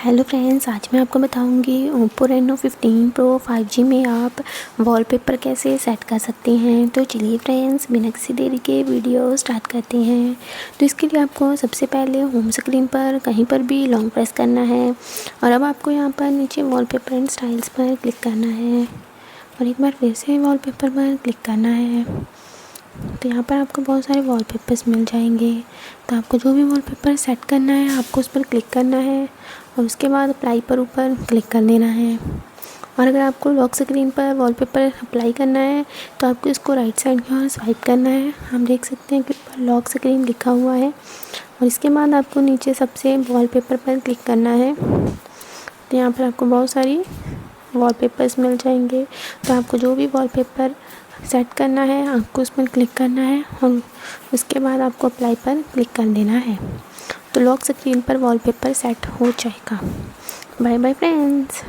Hello friends, आज मैं आपको बताऊंगी Oppo Reno 15 Pro 5G में आप वॉलपेपर कैसे सेट कर सकते हैं। तो चलिए फ्रेंड्स, बिना किसी देरी के वीडियो स्टार्ट करते हैं। तो इसके लिए आपको सबसे पहले होम स्क्रीन पर कहीं पर भी लॉन्ग प्रेस करना है और अब आपको यहाँ पर नीचे वॉलपेपर एंड स्टाइल्स पर क्लिक करना है और एक बार फिर से वॉलपेपर पर क्लिक करना है। तो यहाँ पर आपको बहुत सारे वॉलपेपर्स मिल जाएंगे। तो आपको जो भी वॉलपेपर सेट करना है आपको उस पर क्लिक करना है और उसके बाद अप्लाई पर ऊपर क्लिक कर देना है। और अगर आपको लॉक स्क्रीन पर वॉलपेपर अप्लाई करना है तो आपको इसको राइट साइड की ओर स्वाइप करना है। हम देख सकते हैं कि ऊपर लॉक स्क्रीन लिखा हुआ है और इसके बाद आपको नीचे सबसे वॉलपेपर पर क्लिक करना है। तो यहाँ पर आपको बहुत सारी वॉलपेपर्स मिल जाएंगे। तो आपको जो भी वॉलपेपर सेट करना है आपको उस पर क्लिक करना है और उसके बाद आपको अप्लाई पर क्लिक कर देना है। तो लॉक स्क्रीन पर वॉलपेपर सेट हो जाएगा। Bye bye friends.